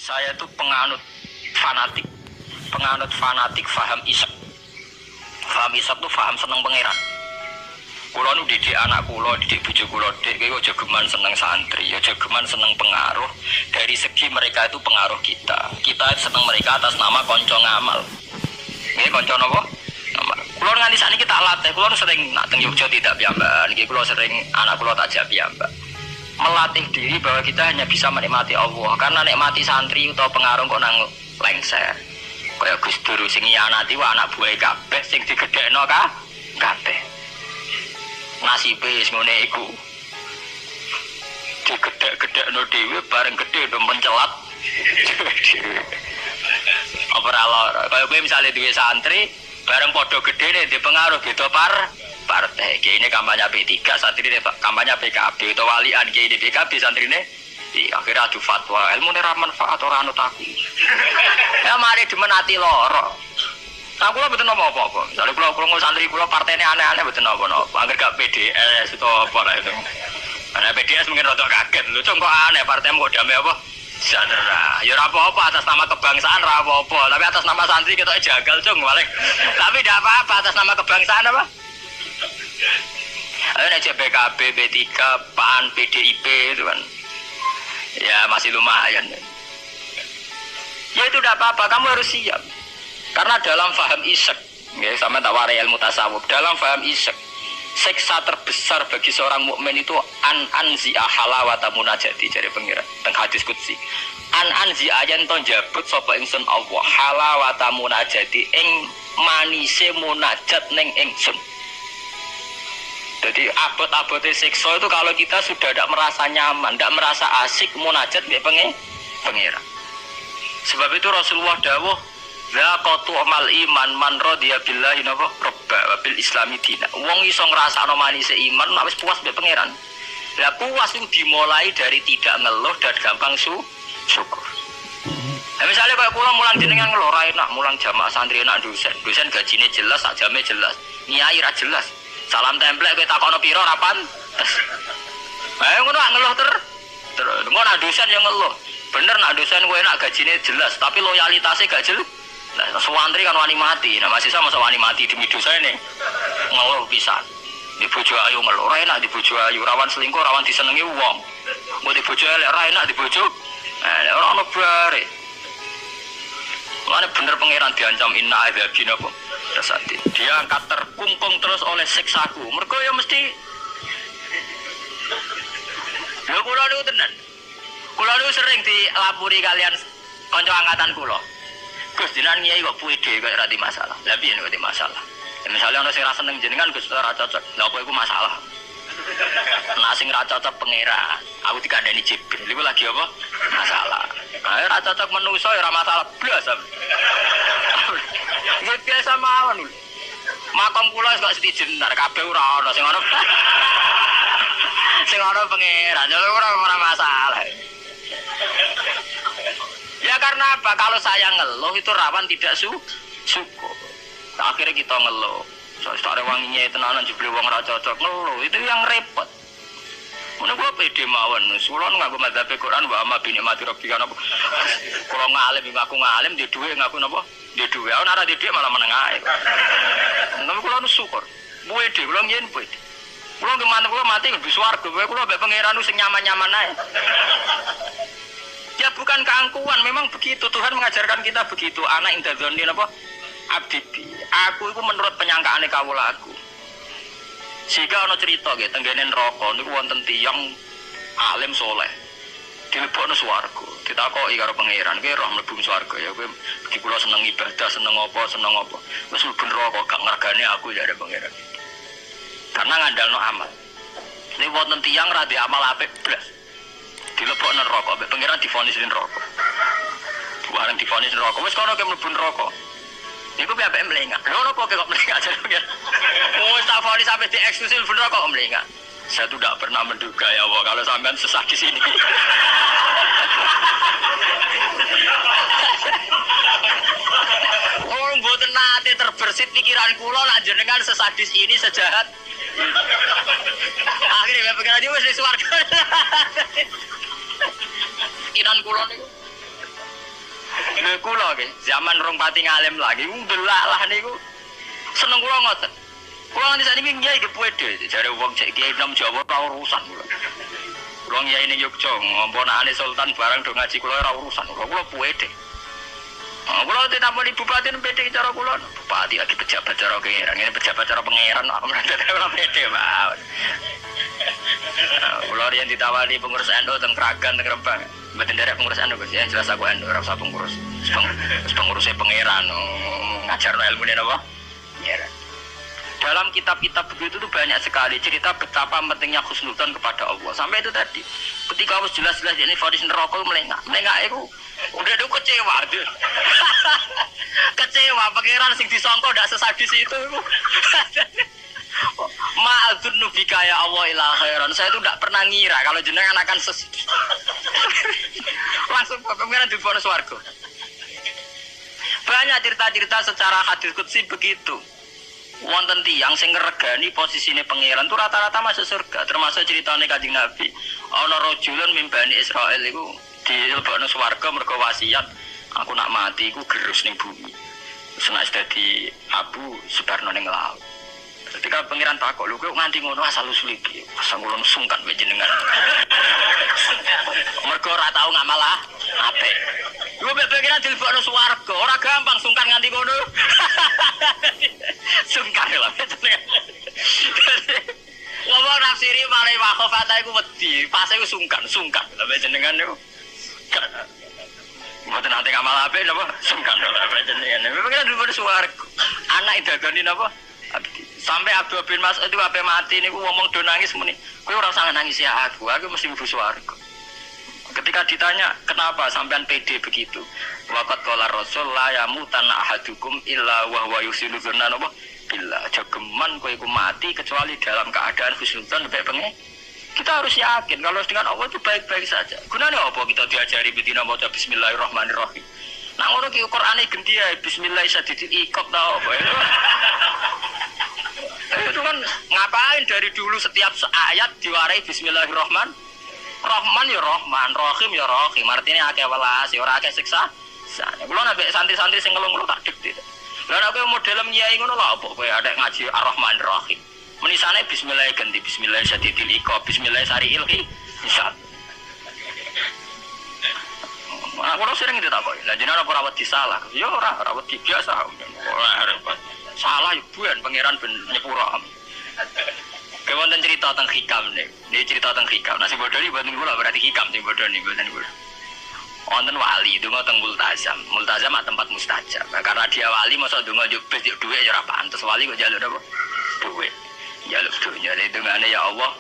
Saya itu fanatik, penganut fanatik faham isak. Faham isak tuh faham seneng pangeran. Kulo nu didik anak kulo, didik bojo kulo, dik kowe aja geman seneng santri, aja geman seneng pengaruh. Dari segi mereka itu pengaruh kita. Kita seneng mereka atas nama konco ngamal. Ini konco napa? Ngamal. Kulo nganti sakniki tak latih, kulo sering nak teng Yogya tidak piyambak. Niki kulo sering anak kulo tak jak piyambak. Melatih diri bahwa kita hanya bisa menikmati Allah, karena nikmati santri atau pengaruh kok nang lengser. Kayak Gus Dur sing nyianati wa anak buah kabeh sing digedhekno kabeh. Nasibe wis ngene iku. Digedhek-gedhekno dhewe bareng gedhe do mencelat. Apa ora kaya kowe misale duwe santri bareng padha gedhene di pengaruh gitu partai. Kiai ini kampanye P3, santri ini kampanye PKB atau walian kiai di PKB santri ini akhirnya adu fatwa ilmu ini manfaat orang anut aku. Ya mari dimenati loro. Nah, kulo betul nopo apa? Misalnya kulo santri kulo partai ini aneh-aneh betul nopo. Angger gak PDS itu apa lah itu. Karena PDS mungkin rada kaget. Lu kok aneh partai mau damai apa? Sandra. Ya ora apa-apa atas nama kebangsaan ora apa-apa, tapi atas nama santri kita jagal cung balik. Tapi tidak apa-apa atas nama kebangsaan apa? Ayo aja PKB, B3, PAN, PDIP itu kan. Ya masih lumayan. Ya itu tidak apa-apa, kamu harus siap. Karena dalam faham isak, ya sama tak warai ilmu tasawuf. Dalam faham isak, siksa terbesar bagi seorang mukmin itu anzia halawata munajati dari pengiran teng hadis qudsi. Anzia ayan to jabut sapa ingsun Allah halawata munajati ing manise munajat ning ingsun. Jadi abot-abote siksa itu kalau kita sudah tidak merasa nyaman, tidak merasa asik munajat mbek pengira. Sebab itu Rasulullah dawuh, "Zaqatu amal iman man radiya billahi rabba wa bil islami dina." Wong iso ngrasakno manise iman wis puas mbek pangeran. Lah puas itu dimulai dari tidak ngeluh dan gampang syukur. Nah, misalnya kayak kula mulang jenengan ngeluh ra enak, mulang jamaah santri enak dosen gajine jelas, sak jame jelas, nyai ra jelas. Salam templek kowe takono pira ra pantes. Ayo ngono ngeluh terus ngono nak dosen yang ngeluh. Bener nak dosen kowe enak gajine jelas, tapi loyalitasnya gak jelas. Nah, santri kan wani mati. Nah, mahasiswa masa wani mati demi dosa ini. Ngeluh pisan. Di bojo ayu ngeluh, ra enak di bojo ayu, rawan selingkuh, rawan disenengi wong. Mbok di bojo elek ra enak di bojo. Ora ono bare. Mana bener pangeran diancam inna adzabina apa? Dasati. Dia angkat terkungkung terus oleh siksaku. Mergo ya mesti lho kula niku tenan. Kula niku sering dilapuri kalian kanca angkatan kula. Gus jenengan kiai kok puide kok ora di masalah. Lah piye nek di masalah? Ya, misalnya ana sing ra seneng jenengan Gus ora cocok. Lah apa iku masalah? Nah sing ra cocok pangeran. Aku dikandani Jibril. Iku lagi apa? Masalah. Nah, ora cocok manusa ya ora masalah blas. Ya biasa mawon. Makom kula kok setijenar kabeh ora ana sing ana. Sing ana pangeran ya ora masalah. Ya karena apa? Kalau saya ngeluh itu rawan tidak syukur. Akhirnya kita ngeluh. Soale wanginya tenanan jebule wong ora cocok ngeluh, itu yang repot. Mana gua pede mawon, sulon ngaku madzhab Quran wa amma bi nikmati rabbika napa. Kalau ngalim ngaku ngalim di duwe ngaku napa? Di duwe. Ana ora di duwe malah meneng ae. Nang kula syukur. Pede kula yen pede. Kula geman kula mati di swarga, kula mbek pangeran sing nyaman-nyaman ae. Ya bukan keangkuhan, memang begitu Tuhan mengajarkan kita begitu. Anak indadzoni napa? Abdi. Aku itu menurut penyangkaane kawula aku. Jika ana cerita nggih tenggene neraka niku wonten tiyang alim saleh. Dilebokno swarga. Ditakoki karo pangeran, "Kowe roh mlebu swarga ya kowe iki kula seneng ibadah, seneng apa? Wis mlebu neraka gak ngergane aku ya ada pangeran." Karena ngandalno amal. Ini wonten tiyang ra amal apik blas. Dilebokno neraka, mbek pangeran divonis neraka. Bareng divonis neraka, wis kono ke mlebu neraka. Iku piye ambek mlengak. Lho opo kok mlengak jenenge? Oh, tafali sampai di eksklusif bener kok mlengak. Saya tuh tidak pernah menduga ya Allah kalau sampean sesat di sini. Oh, mboten nate terbersit pikiran kula lan jenengan sesadis ini sejahat. Akhirnya pikiran dia wis di swarga. Pikiran kula niku kula nggih, zaman rong pati ngalim lagi ndelalah niku. Seneng kula ngoten. Kula nganti sakniki nggih iki pede, jare wong cek kiai nom Jawa ora urusan kula. Kula kiai ning Yogya, ngomponane sultan barang do ngaji kula ora urusan. Kula pede. Kula ditampani bupati pede cara kula. Bupati lagi pejabat cara pangeran, ini pejabat cara pangeran ora pede mawon. Kula riyen ditawani pengurus NU teng Kragan teng Rembang. Mboten derek pengurus NU Gus ya, jelas aku NU ora usah pengurus. Pengurusnya pangeran ngajarno ilmune napa? Pangeran. Dalam kitab-kitab begitu tuh banyak sekali cerita betapa pentingnya husnudzon kepada Allah. Sampai itu tadi, ketika harus jelas-jelas ini vonis neraka melengak itu udah kecewa deh. Kecewa pangeran sing disangka ndak sesadis itu. Ma'adzun nubika ya Allah ila khairan. Saya itu tidak pernah ngira kalau jenengan akan langsung pangeran di vonis warga. Banyak cerita-cerita secara hadis qudsi begitu. Wonten tiyang sing ngregani posisine pangeran tuh rata-rata masuk surga, termasuk ceritane Kanjeng Nabi. Ana rajulun min Bani Israil iku dilebokno swarga mergo wasiat, aku nak mati iku gerus ning bumi. Terus dadi abu sebarno ning laut. Ketika pangeran takok, lho kok nganti ngono asal usul iki? Asal kula sungkan wae jenengan. Mergo ora tau ngamal apik. Lu pengiran dilebokno swarga, ora gampang sungkan nganti ngono. Sungkan lho jenengan. Ngomong nafsiri malah wakhofata iku wedi, pas iku sungkan lho jenengan niku. Mboten nate ngamal apik napa? Sungkan lho jenengan. Pengiran dilebokno swarga. Anak idagani napa? Sampai Abdul bin Mas'ud itu ape mati niku ngomong do nangis muni, kowe ora usah nangis ya aku mesti mlebu swarga. Ketika ditanya, kenapa sampean pede begitu? Waqat qala Rasul la yamutan ahadukum illa wa huwa yusilu dzanna billah. Jageman kowe iku mati kecuali dalam keadaan husnudzon bae pengen. Kita harus yakin kalau dengan Allah itu baik-baik saja. Gunanya apa kita diajari betina maca bismillahirrahmanirrahim. Nah ngono ki Qur'ane genti ya bismillah sadidil iqab ta apa itu. Itu kan ngapain dari dulu setiap ayat diwarai bismillahirrahmanirrahim. Rahman ya Rahman, Rahim ya Rahim. Artinya akeh welas, ya ora akeh siksa. Kulo nek santri-santri sing ngelung-ngelung tak dikte. Lah nek kowe model nyai ngono lho apa kowe ada ngaji Ar-Rahman Ar-Rahim. Menisane bismillah ganti bismillah sadidil iqab, bismillah sariil hisab. Aku sering ditakoki. Lah jenengan apa rawat disalah? Ya ora wedi biasa. Ora repot. Salah ibuan pangeran ben nyepuro. Kewonten cerita tentang hikam nih. Ini cerita tentang hikam. Nah, sing bodho iki mboten kula berarti hikam sing bodho nih mboten kula. Wonten wali donga teng multazam. Multazam tempat mustajab. Nah, karena dia wali masa donga yo bes yo dhuwit ya ora pantes wali kok njaluk apa? Dhuwit. Njaluk dunya dongane ya Allah.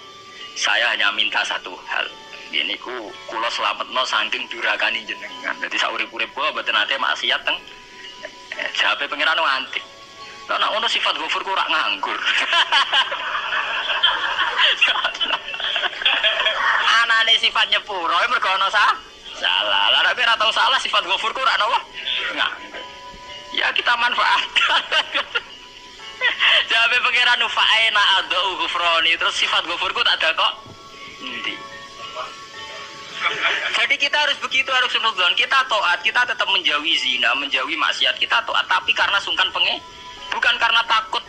Saya hanya minta satu hal. Ini ku kula slametno saking durakane jenengan. Dadi saurip-urip kula mboten ate maksiat teng jawabe pangeran antik. Lah nek ono sifat ghafur ku ora nganggur. Anane sifat nyepuro mergo ana salah. Lah nek ora tau salah sifat ghafur ku ora napa? Nganggur. Ya kita manfaatkan. Jawabe pangeran fa'ina adzau ghufrani terus sifat ghafur ku tak ada kok. Endi? Jadi kita harus begitu, harus husnudzon. Kita taat, kita tetap menjauhi zina, menjauhi maksiat. Kita taat, tapi karena sungkan bukan karena takut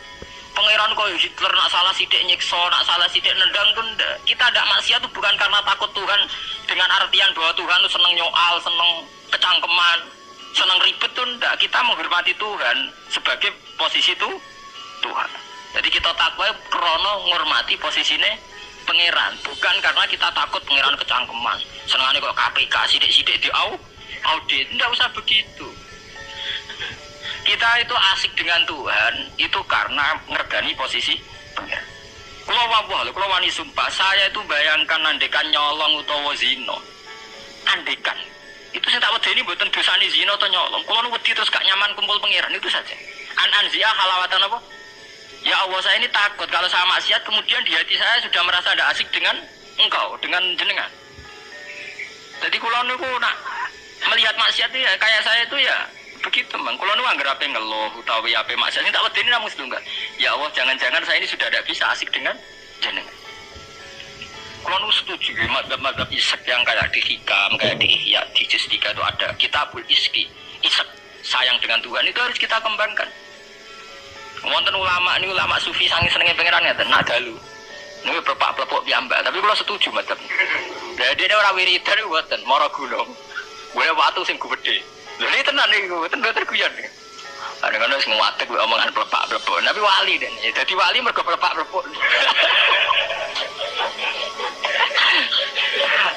pangeran koyo Hitler nak salah sithik nyiksa, nak salah sithik nendang pun kita tidak maksiat itu bukan karena takut Tuhan dengan artian bahwa Tuhan itu seneng nyoal, seneng kecangkeman, seneng ribet tuh ndak. Kita menghormati Tuhan sebagai posisi itu Tuhan. Jadi kita takwa krana ngormati posisine pangeran, bukan karena kita takut pangeran kecangkeman. Senengane kok KPK sithik-sithik audit, ndak usah begitu. Kita itu asik dengan Tuhan itu karena ngergani posisi pangeran. Kalau wani sumpah, saya itu bayangkan andekan nyolong utawa zina. Andekan itu saya tak wedeni mboten dosane zina atau nyolong. Kalau wedi terus gak nyaman kumpul pangeran itu saja. Anzia halawatan apa? Ya Allah, saya ini takut kalau saya maksiat kemudian di hati saya sudah merasa tidak asik dengan engkau, dengan jenengan. Jadi kalau niku nak melihat maksiat itu ya kayak saya itu ya begitu mang. Kalau nu anggar ape ngeluh utawi ape maksiat ini tak wedeni namung setunggal. Ya Allah, jangan-jangan saya ini sudah tidak bisa asik dengan jenengan. Kalau nu setuju madzhab isek yang kayak di hikam, kayak di ihya, di justika itu ada kitabul iski, isek sayang dengan Tuhan itu harus kita kembangkan. Wonten ulama ini ulama sufi sangi senenge pangeran ngeten nak dalu. Niku pepak-plepok piyambak, tapi kalau setuju madzhab. Lah dene ora wiridan mboten, mara gunung. Golek watu sing gedhe. Lha iki tenan niku, tenan terguyon. Kadang-kadang wis nguwatek omongan plepak-plepok, tapi wali dene. Dadi wali mergo plepak-plepok.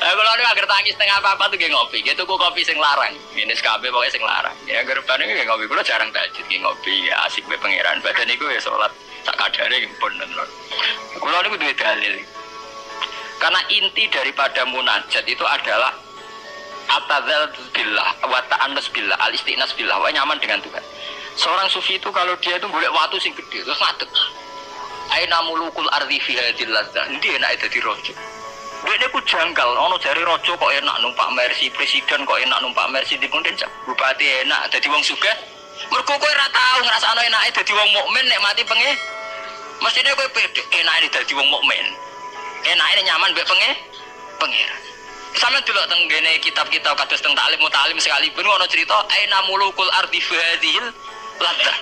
Kalau ada agar tangis tengah apa tuh gak ngopi, gitu kok kopi sing larang, ini SKB pokoknya sing larang. Ya gerban ini gak ngopi, kalau jarang tahajud gak ngopi, ya, asik be pangeran. Badan itu ya sholat tak kadare pun. Kalau ini duwe dalil. Karena inti daripada munajat itu adalah atadzal billah, wa ta'annus billah, al-istiqnas billah, wa nyaman dengan Tuhan. Seorang sufi itu kalau dia itu golek watu sing gede terus ngadeg. Aina mulukul ardi fi hadil ladzah. Ndi enak dadi raja. Dene ku janggal, ono jare raja kok enak numpak Mercy, presiden kok enak numpak Mercy, dipundhen bupati enak dadi wong sugih. Mergo kowe ora tau ngrasakno enake dadi wong mukmin nek mati penge. Mestine kowe pede enake dadi wong mukmin. Enake nyaman mbek pangeran. Sampe delok teng ngene kitab-kitab kados teng taklim mutalim sekalipun ono cerita aina mulukul ardi fi hadil ladzah.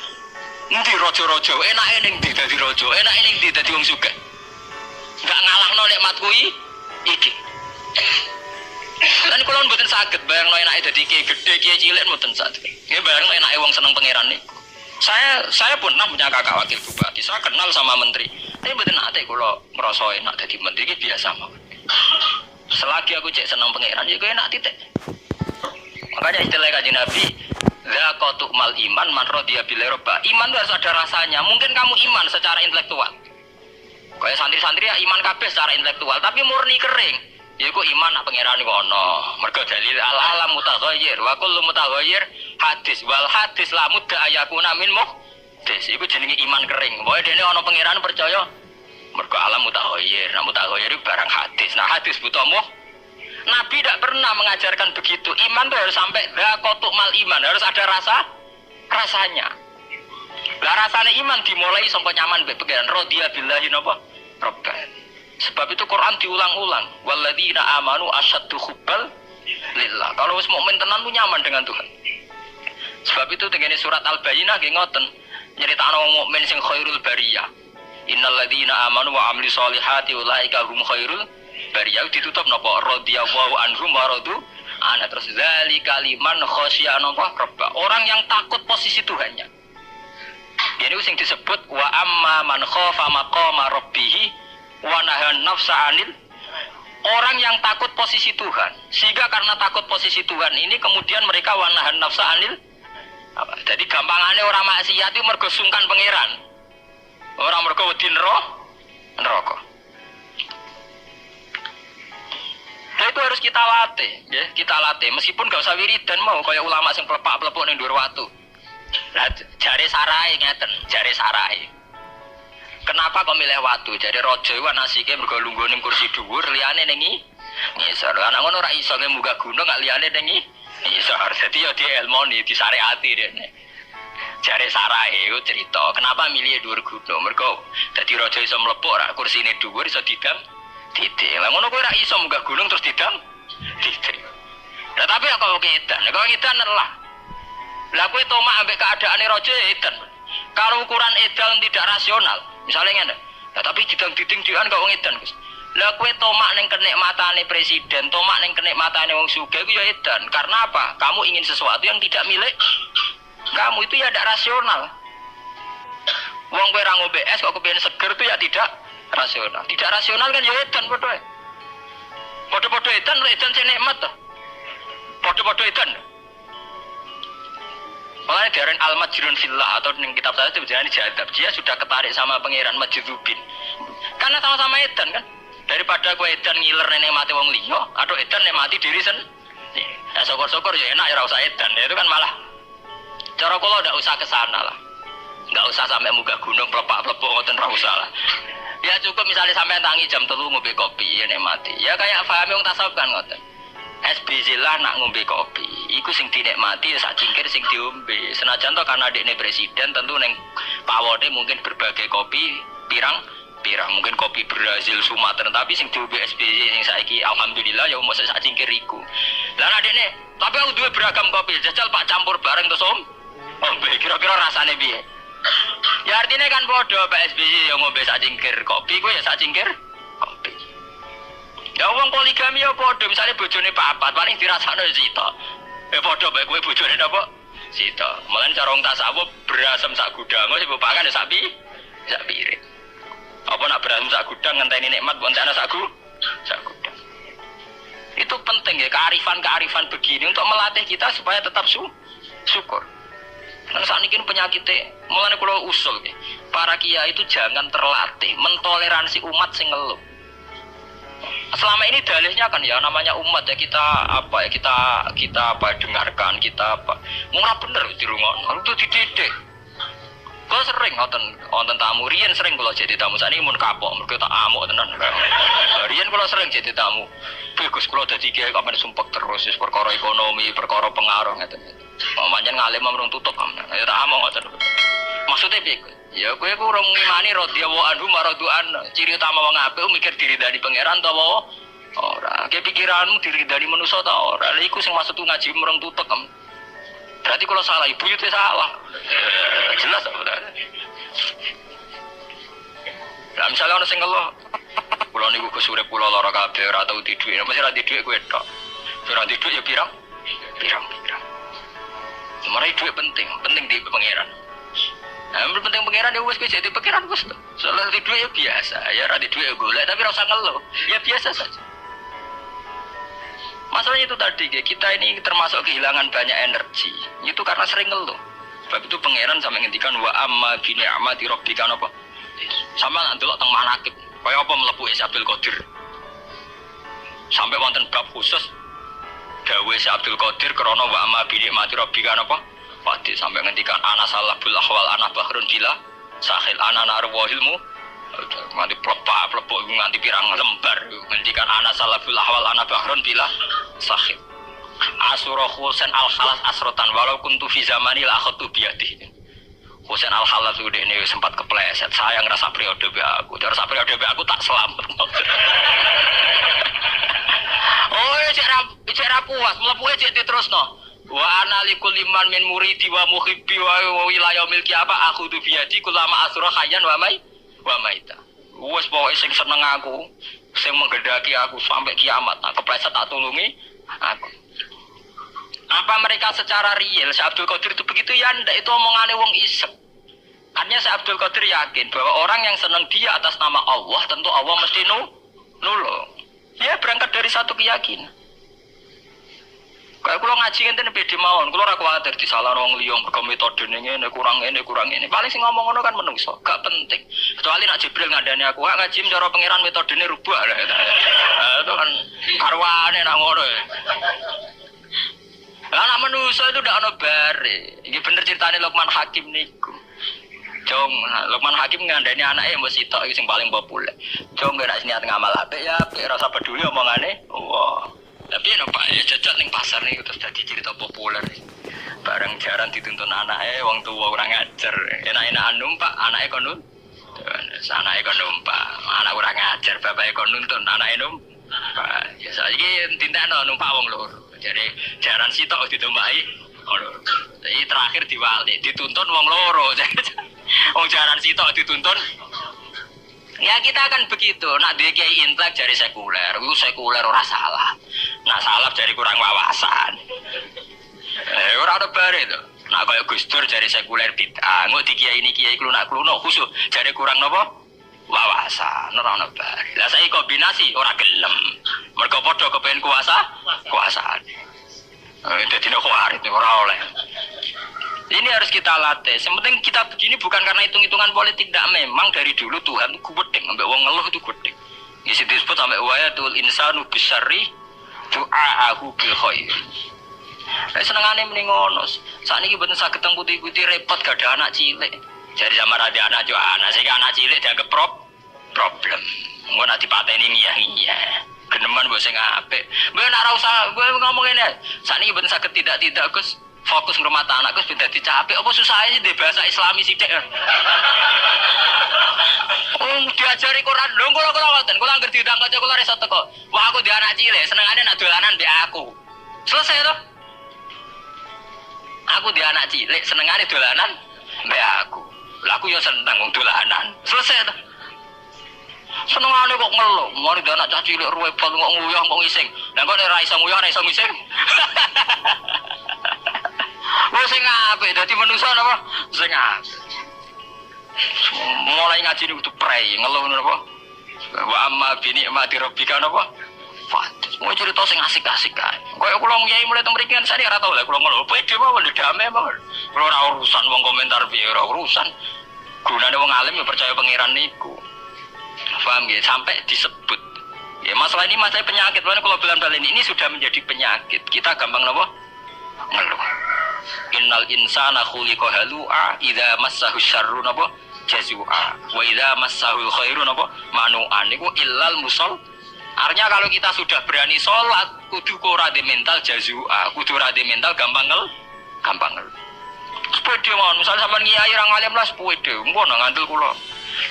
Endi raja-raja enake ning ndi dadi raja, enake ning ndi dadi wong sugih. Enggak ngalahno nikmat kuwi iki. Lan kula mboten saged bayangno enake dadi kiai gedhe kiai cilik mboten saged. Nggih bayangno enake wong seneng pangeran niku. Saya pun punya kakak wakil bupati. Saya kenal sama menteri. Tapi mboten nate kula ngrasa enak dadi menteri iki biasa mawon. Selagi aku cek seneng pangeran ya enak titik. Makanya istilah Kanjeng Nabi zaqatu mal iman man radiya bil robba. Iman itu harus ada rasanya. Mungkin kamu iman secara intelektual. Kayak santri-santri ya iman kabeh secara intelektual, tapi murni kering. Yaiku iman nak pangeran iku ana. Mergo dalil al-alam mutaghayyir wa kullu mutaghayyir hadis wal hadis la mudda ayakuna min muhdis. Iku jenenge iman kering. Pokoke dene ana pangeran percaya mergo alam mutaghayyir. Nah mutaghayyir iku barang hadis. Nah hadis butuh Nabi tidak pernah mengajarkan begitu. Iman itu harus sampai zaqatu mal iman, harus ada rasanya. Lah rasane iman dimulai sangka nyaman mbek pangeran radhiya billahi napa? Rabban. Sebab itu Quran diulang-ulang. Walladzina amanu asyaddu hubbal lillah. Kalau wis mukmin tenan ku nyaman dengan Tuhan. Sebab itu tengene surat Al-Bayyinah nggih ngoten, nyeritakno wong mukmin sing khairul bariyah. Innal ladzina amanu wa amilus solihati ulaika hum khairul bariyah. Ditutup napa? Radhiyallahu anhum wa radu ana terus zalika liman khasyiya napa? Rabb. Orang yang takut posisi Tuhannya. Ini sing disebut wa amma man khafa maqama rabbih wa nahan nafsa anil. Orang yang takut posisi Tuhan, sehingga karena takut posisi Tuhan ini kemudian mereka wa nahan nafsa anil apa? Jadi gampangane orang maksiat itu mergo sungkan pangeran. Orang mergo wedi neraka. Nah itu harus kita latih, ya, kita latih meskipun gak usah wiridan mau kayak ulama sing plepak-plepok ning dhuwur watu. Lah jare sarai ngeten, jare sarai. Kenapa kok milih watu? Jare raja iku nasike mergo lungguh ning kursi dhuwur, liyane ning ngisor. Lah ngono ora iso munggah gunung gak liyane ning ngisor. Dadi ya dielmoni, disareati dene. Jare sarai iku cerita, kenapa milih dhuwur gunung? Mergo dadi raja iso mlepuk ra kursine dhuwur iso didam titik. Lah ngono kowe ora iso munggah gunung terus didam titik. Lah tapi kok edan lah. Lah kowe tomak ambek keadaane raja edan. Kalau ukuran edan tidak rasional, misalnya ngene. Lah tapi didang-diding dhewean kok wong edan, Gus. Lah kowe tomak ning kenikmatane presiden, tomak ning kenikmatane wong sugih iku ya edan. Karena apa? Kamu ingin sesuatu yang tidak milik kamu, itu ya tidak rasional. Wong kowe ra ngombe es kok kepengin seger itu ya tidak rasional. Tidak rasional kan ya edan padha. Padha-padha edan sing nikmat to. Padha-padha edan. Makanya diaran al-majrun fillah atau ning kitab saya sebenarnya jadab. Dia sudah ketarik sama pangeran majdzubin. Karena sama-sama edan kan. Daripada kowe edan ngiler nek mati wong liya atau edan nek mati diri sendiri. Nah, syukur-syukur ya enak ya ora usah edan. Itu kan malah cara kula ndak usah ke sana lah. Enggak usah sampai munggah gunung plepak-plepok ngoten ora usah lah. Ya cukup misalnya sampai tangi jam 3 ngombe kopi ya nek mati. Ya kayak paham wong tasawuf kan ngoten. SBZ lah nak ngombe kopi. Iku sing dinikmati sak cingkir sing diombe. Senajan to karena dekne presiden tentu ning pawone mungkin berbagai kopi pirang pirang mungkin kopi Brazil Sumatera tapi sing diombe SBY sing saiki alhamdulillah ya mosok sak cingkir iku. Lah adekne, tapi aku duwe beragam kopi, jajal Pak campur bareng terus Om. Kira-kira rasane piye? Ya artinya kan bodoh Pak SBY yang ngombe sak cingkir kopi ku ya sak cingkir kopi. Ya wong poligami ya bodoh, misalnya bojone papat paling dirasakno sitok. Ya bodoh bae kowe bojone napa? Sitok. Mulane cara wong tasawuf berasem sak gudang, sing pakan ya sak piring. Apa nak berasem sak gudang ngenteni nikmat mbok entekno sak gudang. Itu penting ya kearifan begini untuk melatih kita supaya tetap syukur. Karena saat ini penyakitnya, mulanya kalau usul para kiai itu jangan terlatih mentoleransi umat sing ngeluh. Selama ini dalihnya kan ya namanya umat ya kita dengarkan kita apa. Murah bener di rumah, itu dididik. Kalau sering nonton tamu riyen sering kalau jadi tamu saat ini mun kapok, mereka tak amuk tenan. Riyen kalau sering jadi tamu, bagus kalau jadi kiai kamen sumpek terus perkara ekonomi, perkara pengaruh ngeten. Pamanjen ngalim merung tutup kamen. Ya tak amuk ngoten. Maksudnya piye? Ya kowe ku urung ngimani radhiyallahu anhu maradu'an. Ciri utama wong apik mikir diridani pangeran ta wae. Ora, ke pikiranmu diridani manusa ta ora. Lha iku sing maksud ngaji merung tutup kamen. Berarti kalau salah ibu itu salah. Jelas apa? Lah misalnya ana sing ngeluh, kula niku kesurip kula lara kabeh ora tau di dhuwit. Mesti ra di dhuwit kowe tok. Ora di dhuwit ya pirang. Sebenarnya dhuwit penting di pangeran. Nah, penting pangeran ya wis kowe jadi pangeran wis to. Soale di dhuwit ya biasa, ya ra di dhuwit ya golek tapi ora usah ngeluh. Ya biasa saja. Masalahnya itu tadi, kita ini termasuk kehilangan banyak energi. Itu karena sering ngeluh. Sebab itu pangeran sampai ngendikan wa amma bi ni'mati rabbika napa? Sama ndelok teng manakib. Kaya apa mlebu Abdul Qadir. Sampai wonten bab khusus dawuh Abdul Qadir krana wa amma bi ni'mati rabbika napa? Pati sampai ngendikan ana salabul ahwal ana bahrun bila sahil ana narwahilmu nganti plepok nganti pirang lembar ngendikan ana salaful ahwal ana bahrun bila sahib asura Husain al-Khalas asrotan walau kuntu fi zamanil akhatu biadi. Husain al-Khalas udah ini sempat kepleset, saya ngerasa periode aku tak selamat. Oh cek puas mlebu cek diterusno wa ana likul liman min muridi wa muhibbi wa wilayah milki apa aku tu biadi kulama asura khayyan wa maita. Wes pokoke sing seneng aku, sing menggedaki aku sampai kiamat. Nah, kepleset tak tulungi aku. Apa mereka secara real si Abdul Qadir itu begitu ya ndak itu omongane wong isep. Artinya si Abdul Qadir yakin bahwa orang yang senang dia atas nama Allah tentu Allah mesti nulung. Ya berangkat dari satu keyakinan. Kayak kalau ngaji enten beda mawon, kalau ora kuwatir disalah wong liya mergo metode ngene kurang ini. Paling sing ngomong ngono kan menungso, gak penting. Kecuali nak Jibril ngandani aku, ngaji cara pangeran metodene rubah lah. Itu kan karwane nak ngono. Lah nak menungso itu ndak ono bare. Iki bener ceritane Luqman Hakim niku. Jong, Luqman Hakim ngandani anake mbok sitok iki sing paling populer. Jong ora niat ngamal apik ya, ora usah peduli omongane. Wah. Tapi ya Pak, ya jajak ning pasar nih terus jadi cerita populer nih. Bareng jaran dituntun anaknya, wong tua kurang ngajar. Enak-enakan numpak, anaknya kon nuntun. Anaknya kon numpak, anak kurang ngajar, bapaknya kon nuntun, anaknya numpak. Ya saiki tintakno numpak wong loro. Jadi jaran sitok ditumpaki wong loro. Jadi terakhir diwali, dituntun wong loro. Wong jaran sitok dituntun. Ya kita akan begitu, nak dia kiai intelek dari sekuler, itu sekuler ora salah. Nak salah dari kurang wawasan. Ora ada bare itu. Nak kaya Gus Dur dari sekuler bid'ah, nggo di kiai ini kiai klunak-klunuk khusus dari kurang napa? Wawasan, ora ana bare. Lah saiki kombinasi ora gelem. Mergo padha kepengin kuasaan. Dadi nek khawarit ora oleh. Ini harus kita latih. Yang penting kita begini bukan karena hitung-hitungan politik, tidak. Memang dari dulu Tuhan itu gudeg, sampai wong ngeluh itu gudeg. Ini disebut sampai wayatul insanu bisyarri du'aahu bil khair. Senengane mending ngono. Saat ini bener saged teng putih-putih repot gak ada anak cilik. Jadi sama ada anak jo anak, sehingga anak cilik dianggap problem. Engko nek dipateni iya. Geneman mbok sing apik. Mbok nek ora usah kowe ngomong ngene. Saat ini bener saged tidak Gus. fokus ngurmat anak wis ben dadi capek apa susah sih di bahasa Islami sithik. Diajari Quran lho kula ngoten. Kula anggere diundang kanca kula iso teko. Wah aku di anak cilik, senengane nak dolanan mbek aku. Selesai to. Aku di anak cilik, senengane dolanan mbek aku. Lah aku yo seneng wong dolanan. Selesai to. Senengane kok ngeluh, mari di anak cah cilik ruwet kok nguyah kok ngising. Lah kok ora iso nguyah, ora iso ngising. Wong sing apik dadi manusa napa? Sing apik. Mulai ngaji niku kudu prei, ngeluh napa? Wa amma bi nikmati rabbika napa? Fatis. Mau cerita sing asik-asik kae. Kaya kula ngiyai mulai teng mriki kan sari ora tau lah kula ngono. Pede mawon damai mawon. Kula ora urusan wong komentar piye ora urusan. Gunane wong alim ya percaya pangeran niku. Paham nggih? Sampai disebut. Ya masalah ini masalah penyakit. Makanya kalau bilang ini sudah menjadi penyakit. Kita gampang napa? Ngeluh. Innal insana khuliqa halu'a idza massahu syarru napa jazua wa idza massahul khairu napa manu'an niku illal musol. Artinya kalau kita sudah berani sholat kudu ora de mental jazua, kudu ora de mental gampang ngel. Sepede mawon misal sampean ngiyai ra ngalim lah sepede engko nang ngandel kula.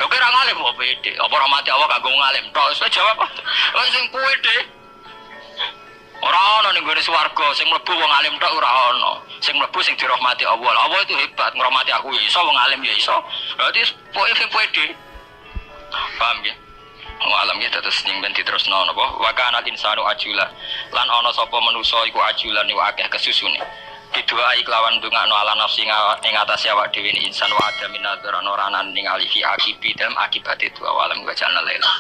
Lha kira ngalim kok pede, apa rahmati Allah kanggo ngalim tok. Wis jawab apa? Sing pede. Ora ana ning gone swarga sing mlebu wong alim tok ora ana. Sing mlebu sing dirahmati Allah. Allah itu hebat, ngrahmati aku ya iso, wong alim ya iso. Berarti pokoke sing pede. Paham nggih? Wong alim iki terus ning ben diterusno napa? Wa kana insanu ajula. Lan ana sapa manusa iku ajulan iku akeh kesusune. Didoai kelawan ndongakno ala nafsi ing atase awak dhewe ni insan wa ada minadzar ora ana ning alifi akibi dalam akibate dua alam wa jalna laila.